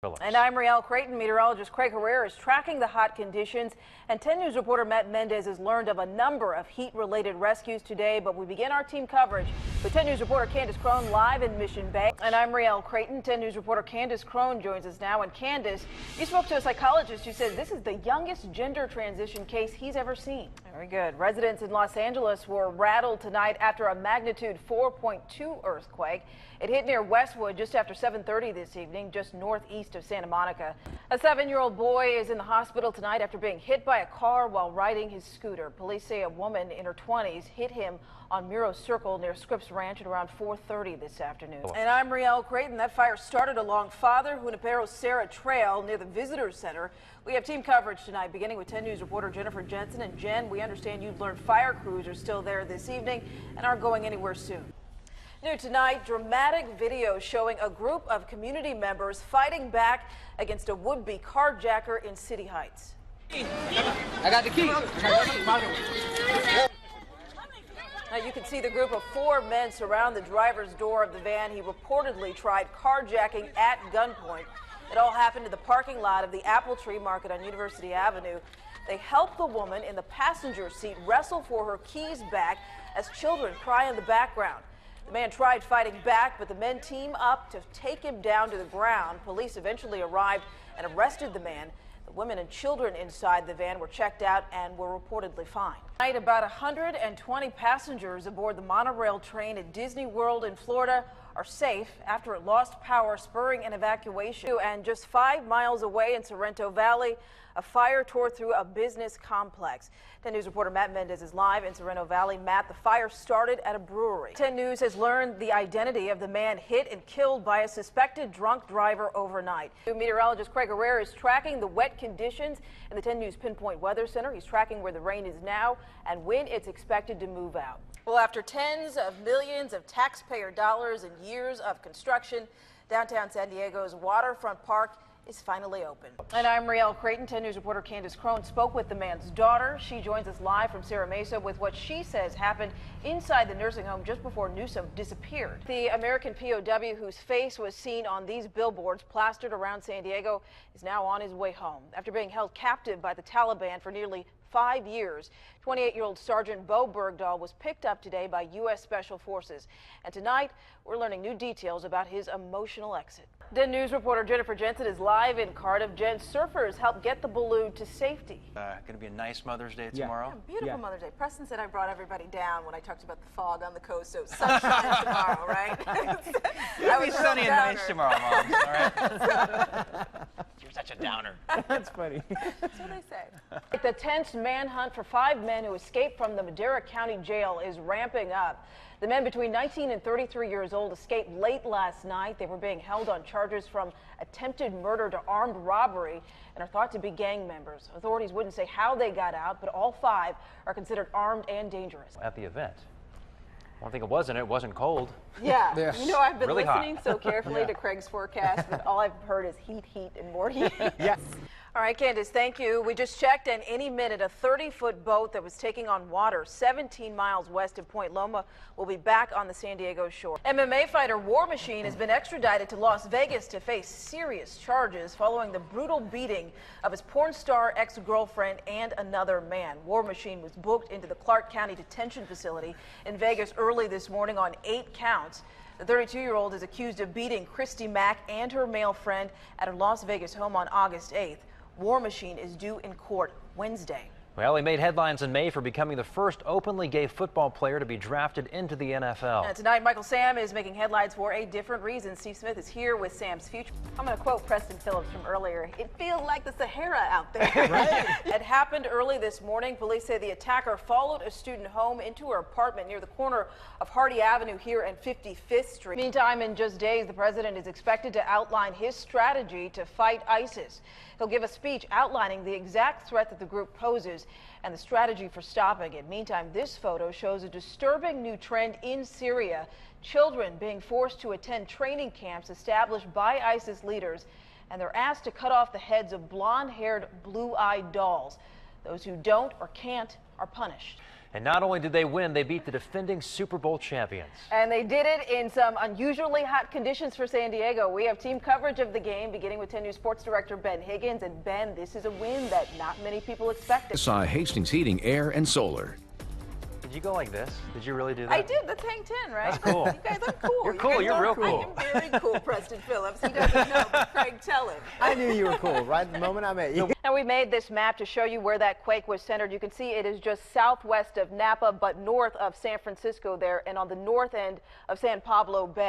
And I'm Rielle Creighton. Meteorologist Craig Herrera is tracking the hot conditions, and 10 News reporter Matt Mendez has learned of a number of heat-related rescues today. But we begin our team coverage with 10 News reporter Candace Crone live in Mission Bay. And I'm Rielle Creighton. 10 News reporter Candace Crone joins us now. And Candace, you spoke to a psychologist who said this is the youngest gender transition case he's ever seen. Very good. Residents in Los Angeles were rattled tonight after a magnitude 4.2 earthquake. It hit near Westwood just after 7:30 this evening, just northeast of Santa Monica. A 7-year-old boy is in the hospital tonight after being hit by a car while riding his scooter. Police say a woman in her 20s hit him on Miro Circle near Scripps Ranch at around 4:30 this afternoon. And I'm Rielle Creighton. That fire started along Father Junipero Serra Trail near the Visitor Center. We have team coverage tonight, beginning with 10 News reporter Jennifer Jensen. And Jen, we understand you've learned fire crews are still there this evening and aren't going anywhere soon. New tonight, dramatic video showing a group of community members fighting back against a would-be carjacker in City Heights. I got the key. Now you can see the group of 4 men surround the driver's door of the van. He reportedly tried carjacking at gunpoint. It all happened in the parking lot of the Apple Tree Market on University Avenue. They helped the woman in the passenger seat wrestle for her keys back as children cry in the background. The man tried fighting back, but the men team up to take him down to the ground. Police eventually arrived and arrested the man. The women and children inside the van were checked out and were reportedly fine. Tonight, about 120 passengers aboard the monorail train at Disney World in Florida are safe after it lost power, spurring an evacuation. And just 5 miles away in Sorrento Valley, a fire tore through a business complex. 10 News reporter Matt Mendez is live in Sorrento Valley. Matt, the fire started at a brewery. 10 News has learned the identity of the man hit and killed by a suspected drunk driver overnight. Meteorologist Craig Herrera is tracking the wet conditions in the 10 News Pinpoint Weather Center. He's tracking where the rain is now and when it's expected to move out. Well, after tens of millions of taxpayer dollars and years of construction, downtown San Diego's waterfront park is finally open. And I'm Rielle Creighton. 10 News reporter Candace Crone spoke with the man's daughter. She joins us live from Serra Mesa with what she says happened inside the nursing home just before Newsom disappeared. The American POW whose face was seen on these billboards plastered around San Diego is now on his way home. After being held captive by the Taliban for nearly 5 years, 28-year-old Sergeant Bo Bergdahl was picked up today by U.S. Special Forces. And tonight, we're learning new details about his emotional exit. 10 News reporter Jennifer Jensen is live in Cardiff. Jen, surfers helped get the balloon to safety. Going to be a nice Mother's Day tomorrow. Yeah, beautiful Mother's Day. Preston said I brought everybody down when I talked about the fog on the coast, so sunshine tomorrow, right? It'll be sunny and nice tomorrow, Mom. All right? You're such a downer. That's funny. That's what they say. The tense manhunt for 5 men who escaped from the Madera County Jail is ramping up. The men between 19 and 33 years old escaped late last night. They were being held on charges from attempted murder to armed robbery and are thought to be gang members. Authorities wouldn't say how they got out, but all 5 are considered armed and dangerous. At the event. One thing it wasn't cold. Yeah. You know, I've been really listening so carefully to Craig's forecast, but all I've heard is heat, and more heat. Yes. All right, Candace, thank you. We just checked, and any minute, a 30-foot boat that was taking on water 17 miles west of Point Loma will be back on the San Diego shore. MMA fighter War Machine has been extradited to Las Vegas to face serious charges following the brutal beating of his porn star ex-girlfriend and another man. War Machine was booked into the Clark County Detention Facility in Vegas early this morning on 8 counts. The 32-year-old is accused of beating Christy Mack and her male friend at her Las Vegas home on August 8th. War Machine is due in court Wednesday. Well, he made headlines in May for becoming the first openly gay football player to be drafted into the NFL. And tonight, Michael Sam is making headlines for a different reason. Steve Smith is here with Sam's future. I'm going to quote Preston Phillips from earlier. It feels like the Sahara out there. Right. It happened early this morning. Police say the attacker followed a student home into her apartment near the corner of Hardy Avenue here and 55th Street. Meantime, in just days, the president is expected to outline his strategy to fight ISIS. He'll give a speech outlining the exact threat that the group poses and the strategy for stopping it. Meantime, this photo shows a disturbing new trend in Syria. Children being forced to attend training camps established by ISIS leaders, and they're asked to cut off the heads of blonde-haired, blue-eyed dolls. Those who don't or can't are punished. And not only did they win, they beat the defending Super Bowl champions. And they did it in some unusually hot conditions for San Diego. We have team coverage of the game, beginning with 10 News Sports Director Ben Higgins. And Ben, this is a win that not many people expected. Saw Hastings Heating, Air, and Solar. Did you go like this? Did you really do that? I did. That's Hang 10, right? That's cool. You guys are cool. You're cool. guys You're are real cool. I am very cool, Preston Phillips. He doesn't know, but Craig, tell him. I knew you were cool right the moment I met you. And we made this map to show you where that quake was centered. You can see it is just southwest of Napa, but north of San Francisco there, and on the north end of San Pablo Bay.